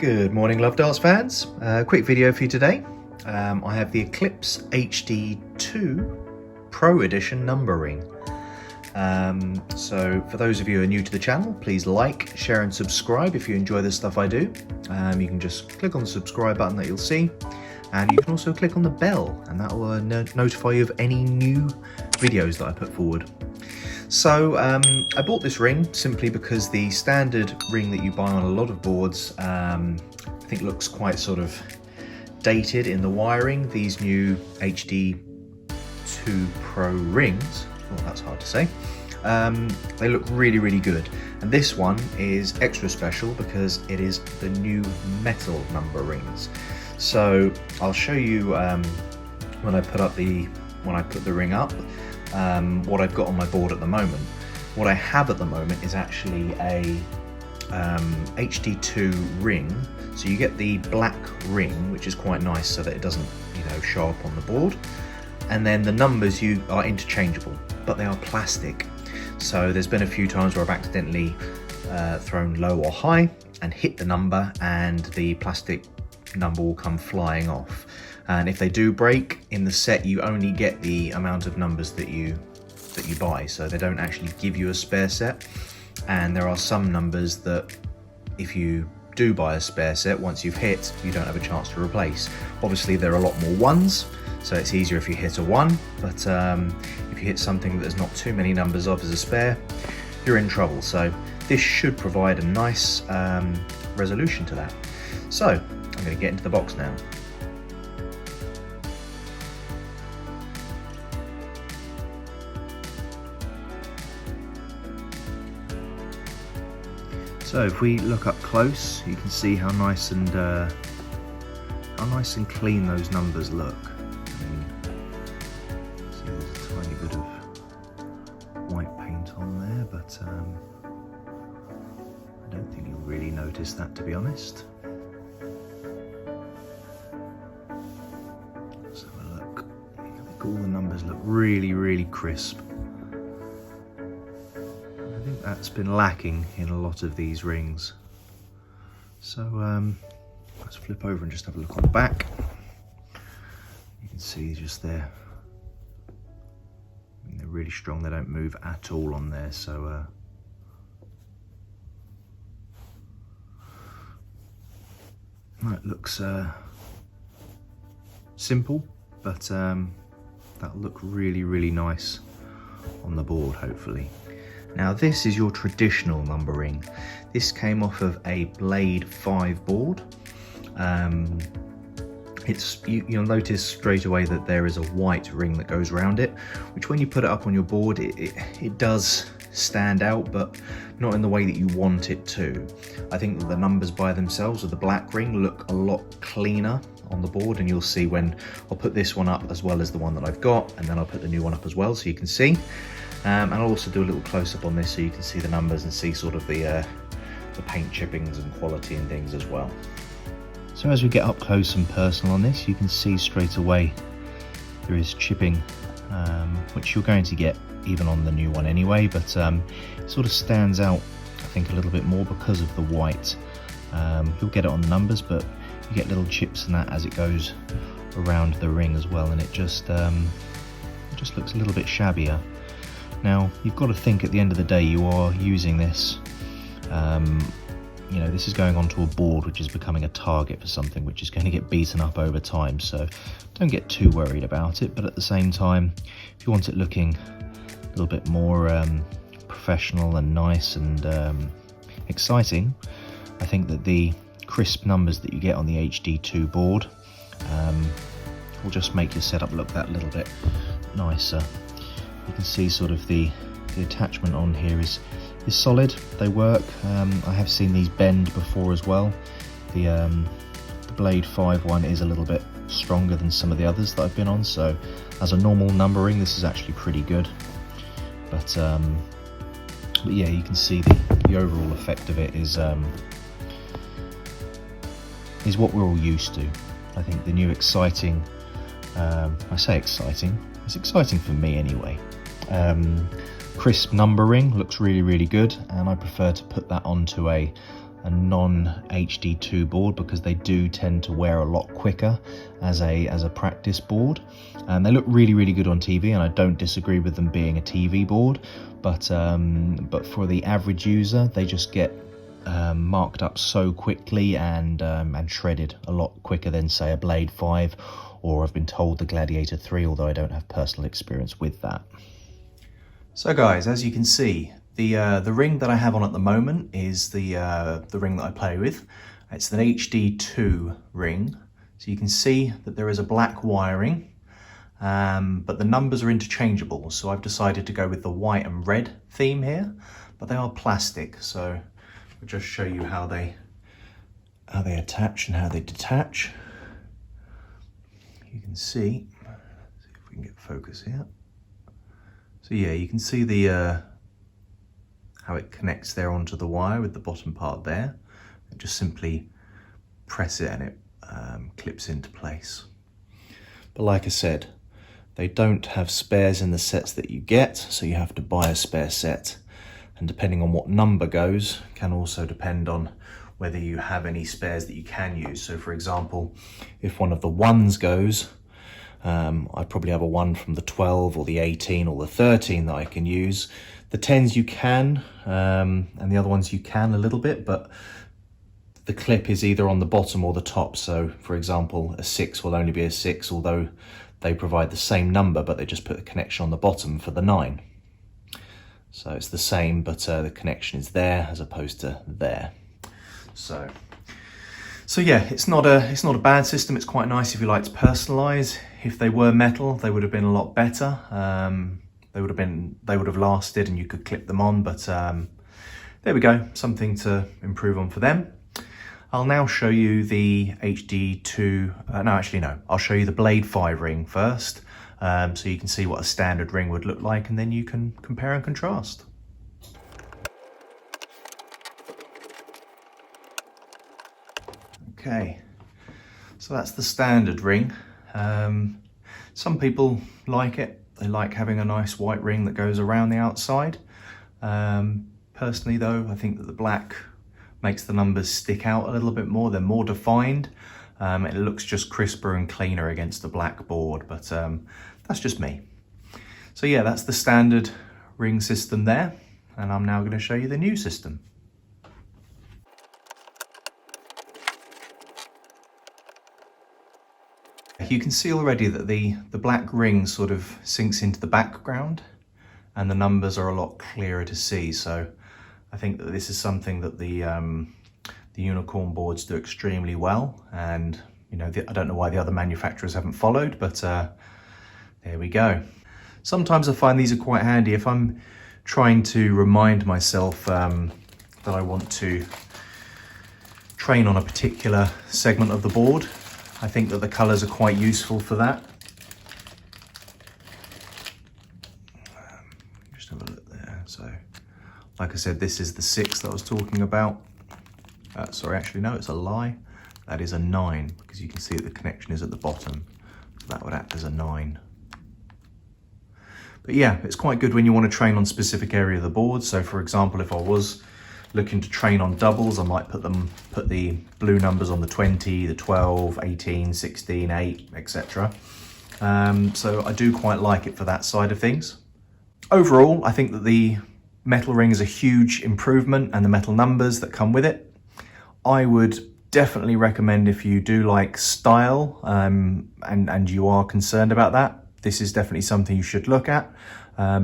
Good morning, LoveDarts fans. Quick video for you today. I have the Eclipse HD2 Pro Edition number ring. So for those of you who are new to the channel, please like, share and subscribe if you enjoy the stuff I do. You can just click on the subscribe button that you'll see, and you can also click on the bell and that will notify you of any new videos that I put forward. So I bought this ring simply because the standard ring that you buy on a lot of boards I think looks quite sort of dated in the wiring. These new HD2 Pro rings, well, that's hard to say, they look really good, and this one is extra special because it is the new metal number rings. So I'll show you when I put the ring up what I've got on my board at the moment. What I have at the moment is actually a HD2 ring. So you get the black ring, which is quite nice so that it doesn't, show up on the board. And then the numbers are interchangeable, but they are plastic. So there's been a few times where I've accidentally thrown low or high and hit the number, and the plastic number will come flying off. And if they do break in the set, you only get the amount of numbers that you buy, so they don't actually give you a spare set. And there are some numbers that if you do buy a spare set, once you've hit, you don't have a chance to replace. Obviously there are a lot more ones, so it's easier if you hit a 1, but if you hit something that there's not too many numbers of as a spare, you're in trouble. So this should provide a nice resolution to that. So I'm going to get into the box now. So if we look up close, you can see how nice and clean those numbers look. See, there's a tiny bit of white paint on there, but I don't think you'll really notice that, to be honest. Let's have a look. I think all the numbers look really crisp. I think that's been lacking in a lot of these rings. So let's flip over and just have a look on the back. You can see just there, they're really strong, they don't move at all on there. So that looks simple, but that'll look really nice on the board, hopefully. Now this is your traditional number ring. This came off of a Blade 5 board. You'll notice straight away that there is a white ring that goes around it, which when you put it up on your board, it does stand out, but not in the way that you want it to. I think that the numbers by themselves with the black ring look a lot cleaner on the board, and you'll see when I'll put this one up as well as the one that I've got, and then I'll put the new one up as well so you can see. And I'll also do a little close-up on this so you can see the numbers and see sort of the paint chippings and quality and things as well. So as we get up close and personal on this, you can see straight away there is chipping, which you're going to get even on the new one anyway, but it sort of stands out, I think, a little bit more because of the white. You'll get it on the numbers, but you get little chips and that as it goes around the ring as well, and it just looks a little bit shabbier. Now, you've got to think at the end of the day, you are using this, this is going onto a board which is becoming a target for something which is going to get beaten up over time, so don't get too worried about it. But at the same time, if you want it looking a little bit more professional and nice and exciting, I think that the crisp numbers that you get on the HD2 board will just make your setup look that little bit nicer. You can see sort of the attachment on here is solid. They work. I have seen these bend before as well. The Blade 5 one is a little bit stronger than some of the others that I've been on, so as a normal numbering, this is actually pretty good. But yeah, you can see the overall effect of it is what we're all used to. I think the new exciting, I say exciting, it's exciting for me anyway. crisp number ring, looks really good, and I prefer to put that onto a non-HD2 board because they do tend to wear a lot quicker as a practice board, and they look really good on TV, and I don't disagree with them being a TV board, but for the average user they just get marked up so quickly and shredded a lot quicker than say a Blade 5, or I've been told the Gladiator 3, although I don't have personal experience with that. So guys, as you can see, the ring that I have on at the moment is the ring that I play with. It's an HD2 ring, so you can see that there is a black wiring, but the numbers are interchangeable, so I've decided to go with the white and red theme here, but they are plastic, so I'll just show you how they attach and how they detach. You can see if we can get focus here. So yeah, you can see the how it connects there onto the wire with the bottom part there, and just simply press it and it clips into place. But like I said, they don't have spares in the sets that you get, so you have to buy a spare set, and depending on what number goes can also depend on whether you have any spares that you can use. So for example, if one of the ones goes, I probably have a one from the 12 or the 18 or the 13 that I can use. The 10s you can, and the other ones you can a little bit, but the clip is either on the bottom or the top. So for example, a 6 will only be a 6, although they provide the same number, but they just put a connection on the bottom for the 9. So it's the same, but the connection is there as opposed to there. So yeah, it's not a bad system. It's quite nice if you like to personalize. If they were metal, they would have been a lot better. They would have lasted and you could clip them on, but there we go, something to improve on for them. I'll now show you the HD2, I'll show you the Blade 5 ring first, so you can see what a standard ring would look like, and then you can compare and contrast. Okay, so that's the standard ring. Some people like it. They like having a nice white ring that goes around the outside. Personally though, I think that the black makes the numbers stick out a little bit more. They're more defined. It looks just crisper and cleaner against the black board, but that's just me. So yeah, that's the standard ring system there, and I'm now going to show you the new system. You can see already that the black ring sort of sinks into the background and the numbers are a lot clearer to see. So I think that this is something that the unicorn boards do extremely well, and you know, I don't know why the other manufacturers haven't followed, but there we go. Sometimes I find these are quite handy if I'm trying to remind myself that I want to train on a particular segment of the board. I think that the colours are quite useful for that. Just have a look there. So, like I said, this is the 6 that I was talking about. Sorry, actually no, it's a lie. That is a 9, because you can see that the connection is at the bottom. So that would act as a 9. But yeah, it's quite good when you want to train on a specific area of the board. So for example, if I was looking to train on doubles, I might put the blue numbers on the 20, the 12, 18, 16, 8, etc. So I do quite like it for that side of things. Overall, I think that the metal ring is a huge improvement, and the metal numbers that come with it. I would definitely recommend, if you do like style and you are concerned about that, this is definitely something you should look at,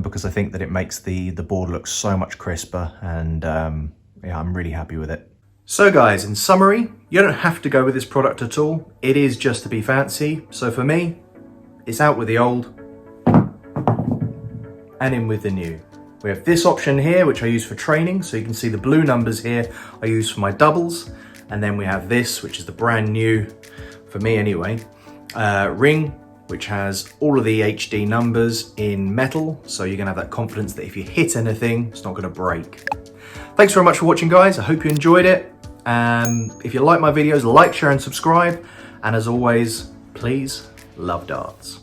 because I think that it makes the board look so much crisper, and yeah, I'm really happy with it. So guys, in summary, you don't have to go with this product at all. It is just to be fancy. So for me, it's out with the old and in with the new. We have this option here, which I use for training. So you can see the blue numbers here I use for my doubles. And then we have this, which is the brand new, for me anyway, ring, which has all of the HD numbers in metal. So you're gonna have that confidence that if you hit anything, it's not gonna break. Thanks very much for watching, guys. I hope you enjoyed it. If you like my videos, like, share, and subscribe. And as always, please love darts.